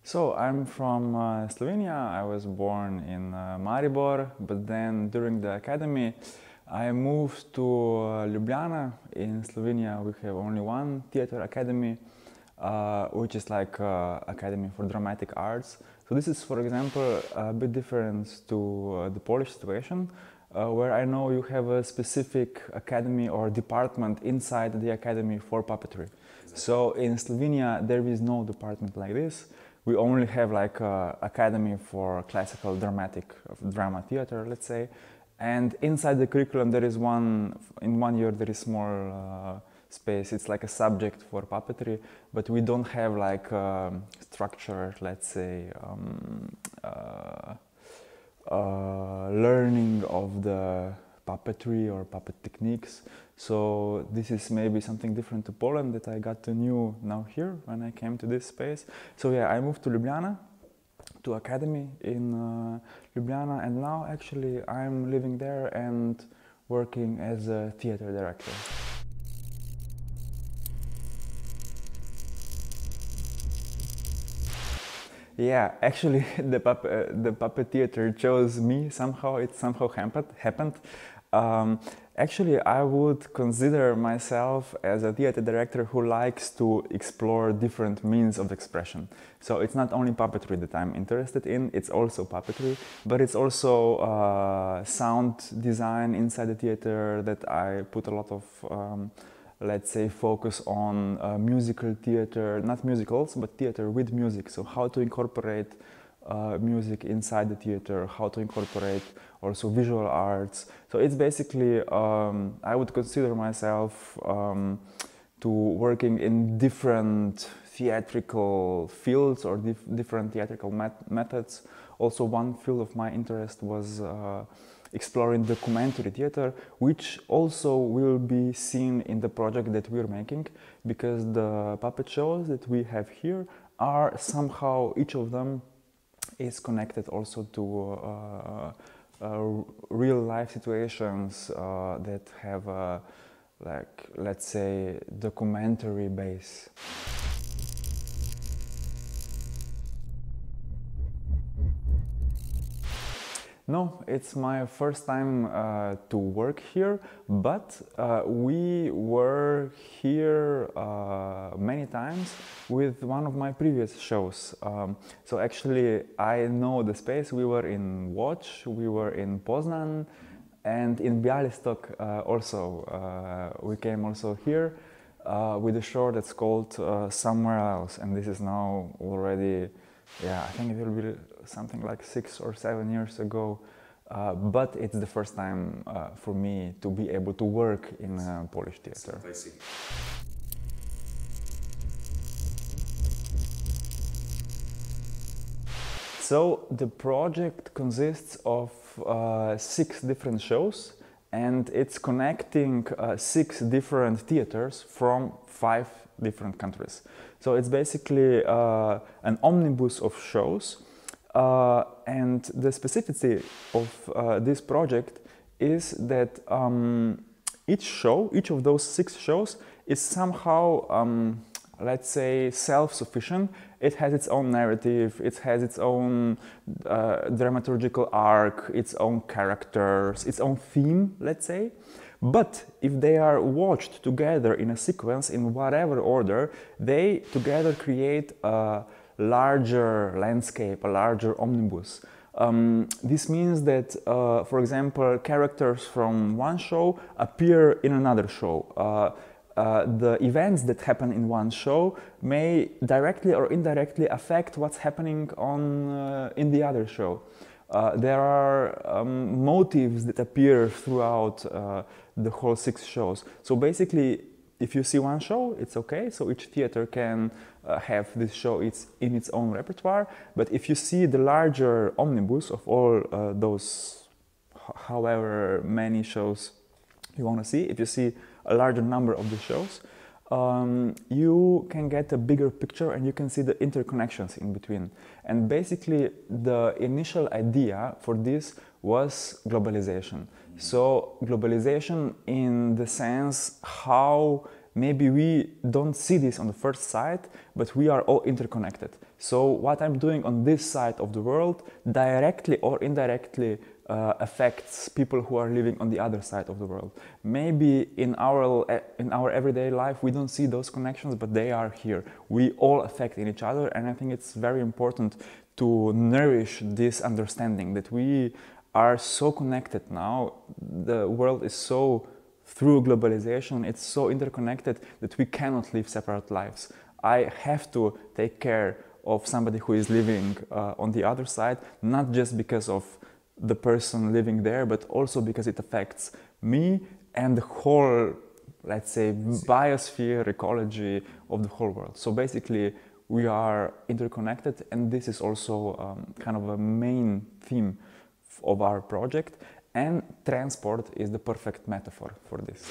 So I'm from Slovenia. I was born in Maribor, but then during the academy I moved to Ljubljana. In Slovenia we have only one theater academy, which is like Academy for Dramatic Arts. So this is, for example, a bit different to the Polish situation, where I know you have a specific academy or department inside the academy for puppetry. So in Slovenia there is no department like this. We only have like a academy for classical drama theater, let's say. And inside the curriculum there is in 1 year there is small space. It's like a subject for puppetry, but we don't have like structured, let's say, learning of the puppetry or puppet techniques. So this is maybe something different to Poland that I got to know now here when I came to this space. So yeah, I moved to Ljubljana, to academy in Ljubljana, and now actually I'm living there and working as a theater director. Yeah, actually, the puppet theater chose me somehow. It somehow happened. Actually, I would consider myself as a theater director who likes to explore different means of expression. So it's not only puppetry that I'm interested in, it's also puppetry, but it's also sound design inside the theater that I put a lot of let's say, focus on musical theater, not musicals, but theater with music. So how to incorporate music inside the theater, how to incorporate also visual arts. So it's basically, I would consider myself to working in different theatrical fields or different theatrical methods. Also, one field of my interest was exploring documentary theater, which also will be seen in the project that we're making, because the puppet shows that we have here are somehow, each of them is connected also to real life situations that have a, like, let's say, documentary base. No, it's my first time to work here, but we were here many times with one of my previous shows. So actually I know the space. We were in Łódź, we were in Poznan, and in Białystok also. We came also here with a show that's called Somewhere Else, and this is now already, yeah, I think it will be something like 6 or 7 years ago, but it's the first time for me to be able to work in a Polish theater. I see. So the project consists of 6 different shows, and it's connecting 6 different theaters from 5 different countries. So it's basically an omnibus of shows. And the specificity of this project is that each of those 6 shows is somehow, let's say, self-sufficient. It has its own narrative, it has its own dramaturgical arc, its own characters, its own theme, let's say. But if they are watched together in a sequence, in whatever order, they together create a larger landscape, a larger omnibus. This means that, for example, characters from one show appear in another show. The events that happen in one show may directly or indirectly affect what's happening in the other show. There are motives that appear throughout the whole 6 shows. So basically, if you see one show, it's okay. So each theater can have this show in its own repertoire. But if you see the larger omnibus of all those, however many shows you want to see, if you see a larger number of the shows, you can get a bigger picture and you can see the interconnections in between. And basically, the initial idea for this was globalization. So globalization in the sense how maybe we don't see this on the first sight, but we are all interconnected. So what I'm doing on this side of the world directly or indirectly affects people who are living on the other side of the world. Maybe in our everyday life we don't see those connections, but they are here. We all affect each other, and I think it's very important to nourish this understanding that we are so connected now. The world is so, through globalization, it's so interconnected that we cannot live separate lives. I have to take care of somebody who is living on the other side, not just because of the person living there, but also because it affects me and the whole, let's say, biosphere, ecology of the whole world. So basically, we are interconnected, and this is also kind of a main theme of our project, and transport is the perfect metaphor for this.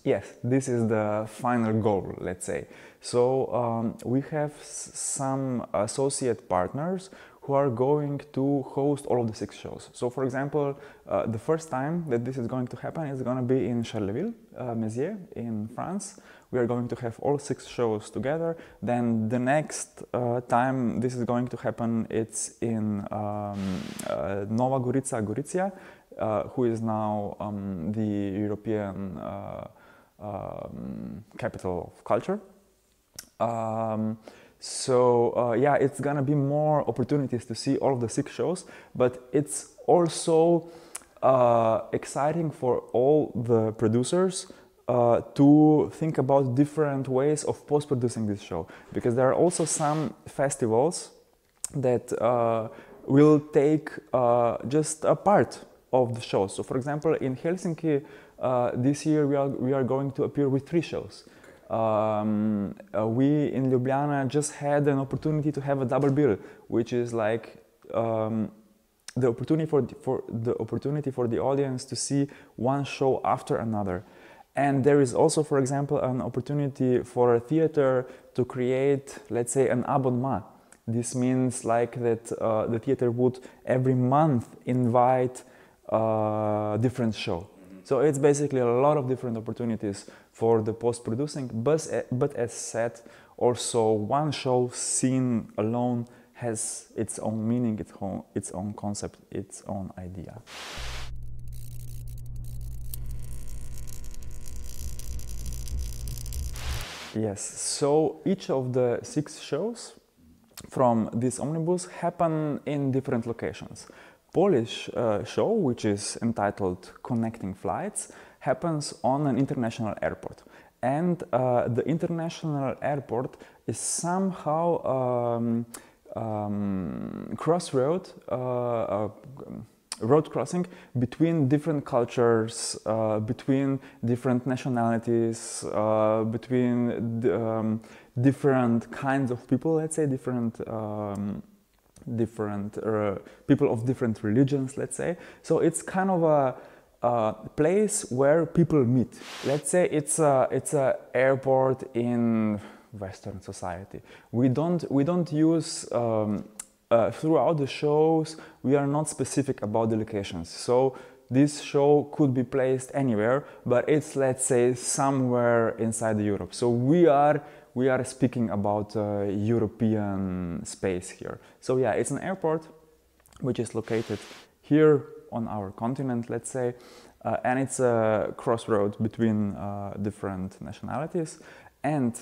Yes, this is the final goal, let's say. So we have some associate partners who are going to host all of the 6 shows. So for example, the first time that this is going to happen is going to be in Charleville, Mézières in France. We are going to have all 6 shows together. Then the next time this is going to happen, it's in Nova Gorica, Gorizia, who is now the European capital of culture. Yeah, it's gonna be more opportunities to see all of the 6 shows, but it's also exciting for all the producers to think about different ways of post-producing this show, because there are also some festivals that will take just a part of the shows. So for example, in Helsinki this year we are going to appear with 3 shows. We in Ljubljana just had an opportunity to have a double bill, which is like the opportunity for the audience to see one show after another. And there is also, for example, an opportunity for a theater to create, let's say, an abonnement. This means like that the theater would every month invite a different show. So it's basically a lot of different opportunities for the post-producing, but as said, also one show seen alone has its own meaning, its own concept, its own idea. Yes, so each of the 6 shows from this omnibus happen in different locations. Polish show, which is entitled Connecting Flights, happens on an international airport. And the international airport is somehow road crossing between different cultures, between different nationalities, between different kinds of people, let's say, different people of different religions, let's say. So it's kind of a place where people meet. Let's say it's a airport in Western society. We don't use throughout the shows, we are not specific about the locations. So this show could be placed anywhere, but it's, let's say, somewhere inside Europe. So we are speaking about European space here. So yeah, it's an airport which is located here on our continent, let's say, and it's a crossroad between different nationalities. And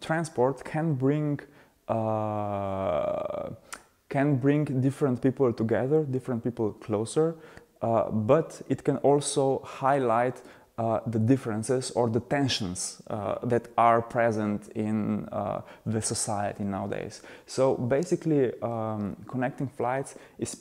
transport can bring different people together, different people closer, but it can also highlight the differences or the tensions that are present in the society nowadays. So basically, Connecting Flights is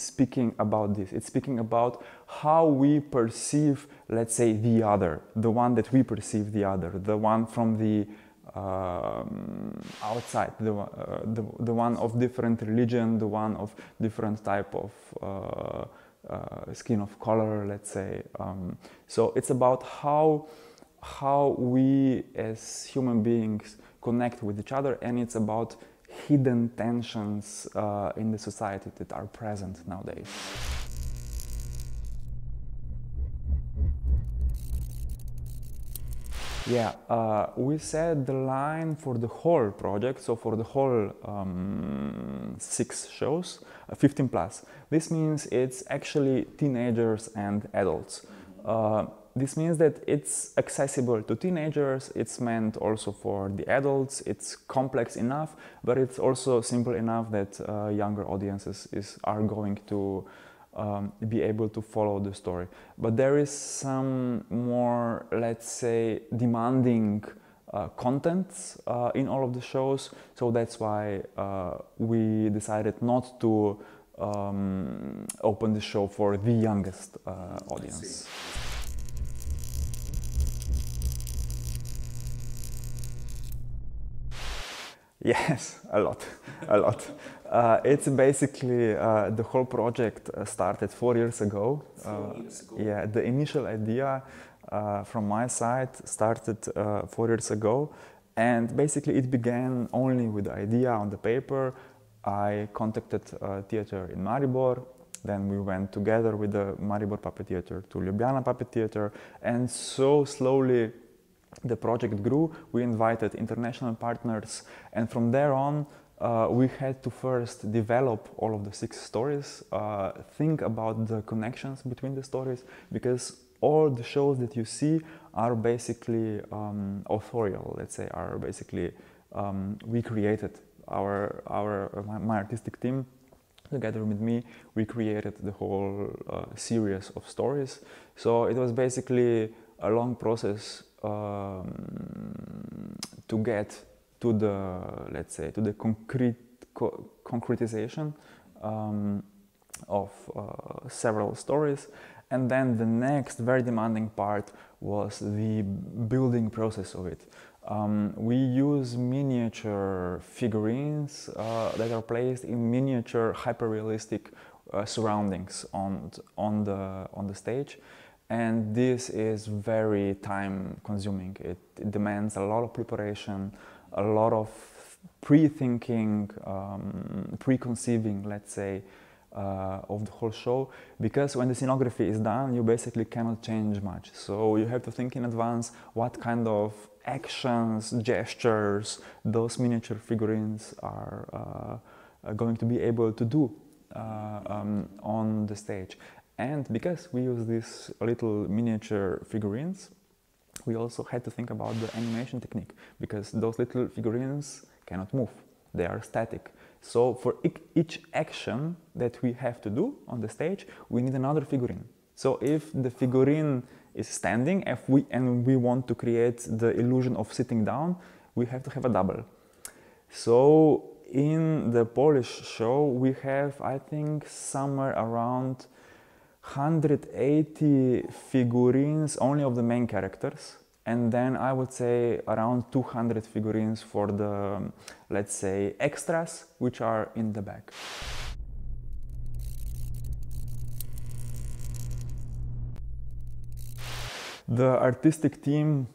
speaking about this. It's speaking about how we perceive, let's say, the other, the one that we perceive the other, the one from the outside, the one of different religion, the one of different type of skin of color, let's say. So it's about how we as human beings connect with each other, and it's about hidden tensions in the society that are present nowadays. Yeah, we set the line for the whole project, so for the whole 6 shows, 15 plus. This means it's actually teenagers and adults. This means that it's accessible to teenagers, it's meant also for the adults, it's complex enough, but it's also simple enough that younger audiences are going to be able to follow the story. But there is some more, let's say, demanding contents in all of the shows, so that's why we decided not to open the show for the youngest audience. Yes, a lot, a lot. It's basically the whole project started 4 years ago. 4 years ago. Yeah, the initial idea from my side started 4 years ago, and basically it began only with the idea on the paper. I contacted a theater in Maribor. Then we went together with the Maribor Puppet Theater to Ljubljana Puppet Theater, and so slowly the project grew. We invited international partners, and from there on we had to first develop all of the 6 stories, think about the connections between the stories, because all the shows that you see are basically authorial, let's say, are basically we created my artistic team. Together with me, we created the whole series of stories. So it was basically a long process to get to the, let's say, to the concretization of several stories. And then the next very demanding part was the building process of it. We use miniature figurines that are placed in miniature hyper-realistic surroundings on the stage. And this is very time consuming. It demands a lot of preparation, a lot of pre-thinking, preconceiving, let's say, of the whole show, because when the scenography is done, you basically cannot change much. So you have to think in advance what kind of actions, gestures those miniature figurines are going to be able to do on the stage. And because we use these little miniature figurines, we also had to think about the animation technique, because those little figurines cannot move, they are static. So for each action that we have to do on the stage, we need another figurine. So if the figurine is standing and we want to create the illusion of sitting down, we have to have a double. So in the Polish show, we have, I think, somewhere around 180 figurines only of the main characters, and then I would say around 200 figurines for the, let's say, extras, which are in the back. The artistic team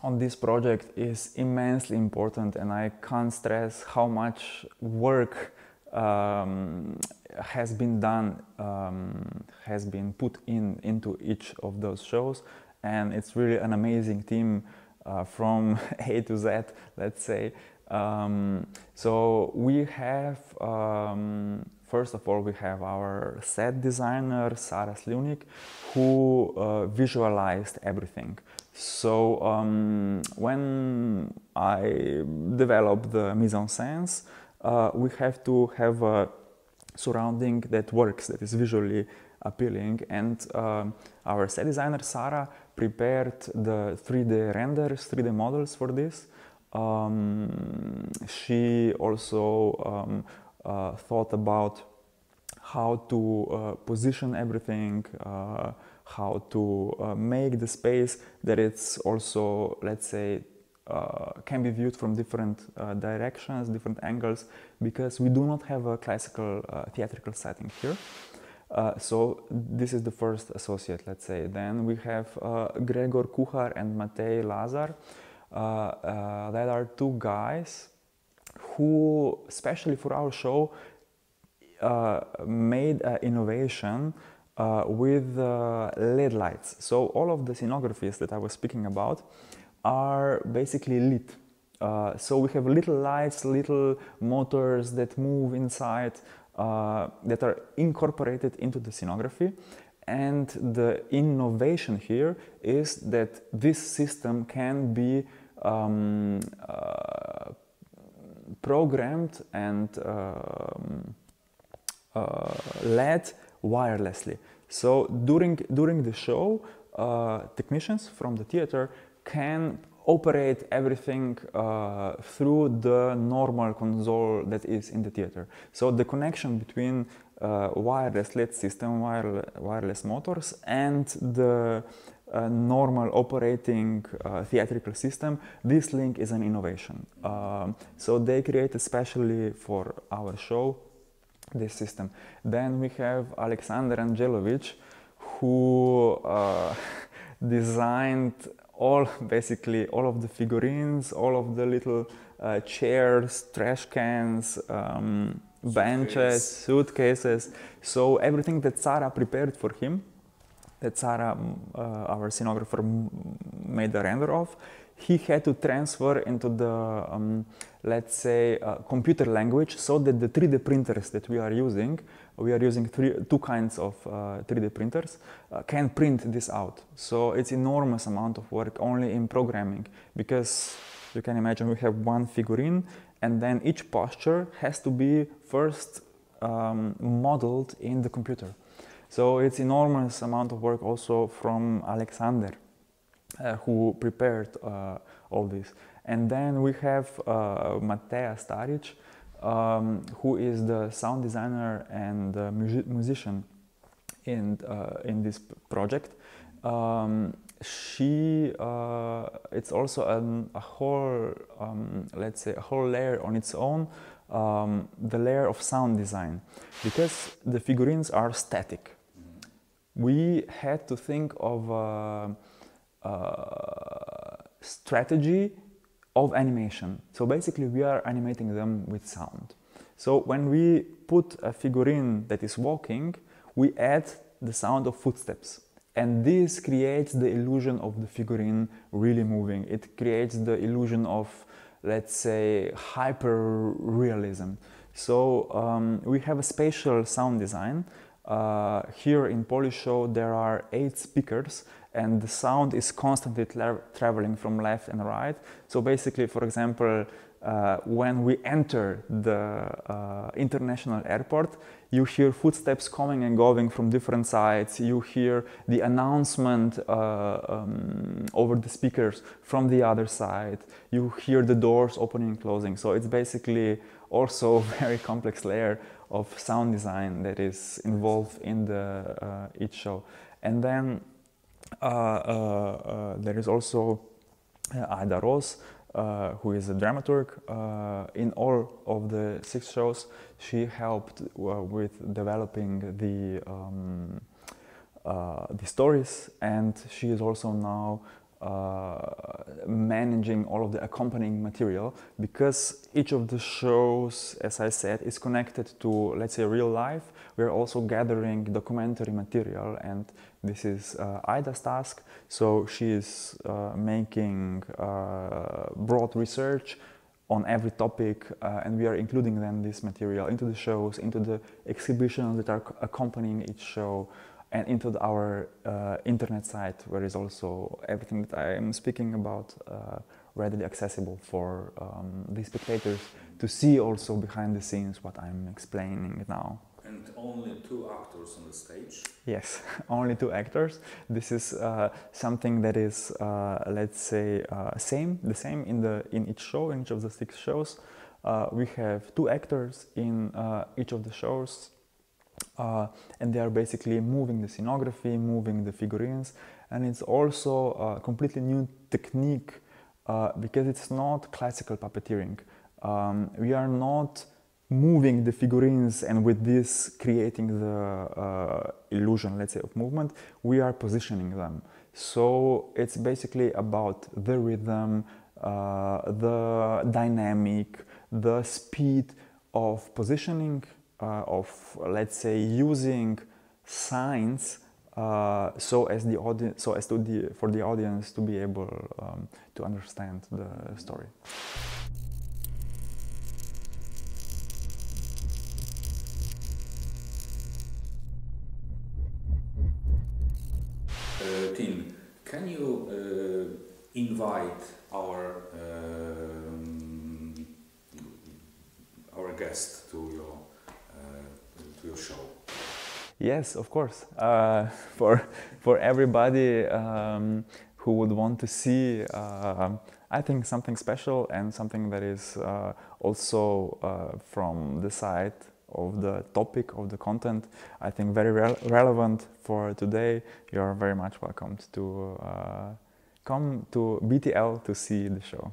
on this project is immensely important, and I can't stress how much work has been done, has been put into each of those shows, and it's really an amazing team from A to Z, let's say. So we have, first of all, we have our set designer, Sara Slivnik, who visualized everything. So when I developed the mise-en-scène, we have to have a surrounding that works, that is visually appealing, and our set designer Sara prepared the 3D renders, 3D models for this. She also thought about how to position everything, how to make the space that it's also, let's say, can be viewed from different directions, different angles, because we do not have a classical theatrical setting here. So this is the first associate, let's say. Then we have Gregor Kuchar and Matej Lazar. That are 2 guys who, especially for our show, made an innovation with LED lights. So all of the scenographies that I was speaking about are basically lit. So we have little lights, little motors that move inside, that are incorporated into the scenography. And the innovation here is that this system can be programmed and led wirelessly. So during the show, technicians from the theater can operate everything through the normal console that is in the theater. So the connection between wireless LED system, wireless motors, and the normal operating theatrical system, this link is an innovation. So they created especially for our show this system. Then we have Alexander Angelovic, who designed basically all of the figurines, all of the little chairs, trash cans, benches, suitcases. So everything that Sarah prepared for him, that Sarah, our scenographer, made a render of, he had to transfer into the, let's say, computer language, so that the 3D printers that we are using two kinds of 3D printers, can print this out. So it's enormous amount of work only in programming, because you can imagine we have one figurine, and then each posture has to be first modeled in the computer. So it's enormous amount of work also from Alexander, who prepared all this. And then we have Mateja Staric, who is the sound designer and musician in this project. It's also a whole, let's say, a whole layer on its own, the layer of sound design, because the figurines are static. We had to think of strategy of animation. So basically we are animating them with sound. So when we put a figurine that is walking, we add the sound of footsteps. And this creates the illusion of the figurine really moving. It creates the illusion of, let's say, hyper-realism. So we have a spatial sound design. Here in Polish show there are 8 speakers, and the sound is constantly traveling from left and right. So basically, for example, when we enter the international airport, you hear footsteps coming and going from different sides. You hear the announcement over the speakers from the other side. You hear the doors opening and closing. So it's basically also a very complex layer of sound design that is involved in the each show. And then there is also Aida Rose, who is a dramaturg. In all of the 6 shows, she helped with developing the stories, and she is also now managing all of the accompanying material, because each of the shows, as I said, is connected to, let's say, real life. We're also gathering documentary material, and this is Aida's task. So she is making broad research on every topic, and we are including then this material into the shows, into the exhibitions that are accompanying each show, and into our internet site, where is also everything that I am speaking about readily accessible for the spectators to see also behind the scenes what I'm explaining now. And only 2 actors on the stage? Yes, only 2 actors. This is something that is, let's say, the same in each show, in each of the 6 shows. We have 2 actors in each of the shows. And they are basically moving the scenography, moving the figurines, and it's also a completely new technique because it's not classical puppeteering. We are not moving the figurines and with this creating the illusion, let's say, of movement. We are positioning them. So it's basically about the rhythm, the dynamic, the speed of positioning, of, let's say, using signs so as the audience, for the audience to be able to understand the story. Tim, can you invite our guest to your show? Yes, of course. For everybody who would want to see, I think something special and something that is also from the side of the topic of the content, I think very relevant for today. You are very much welcomed to come to BTL to see the show.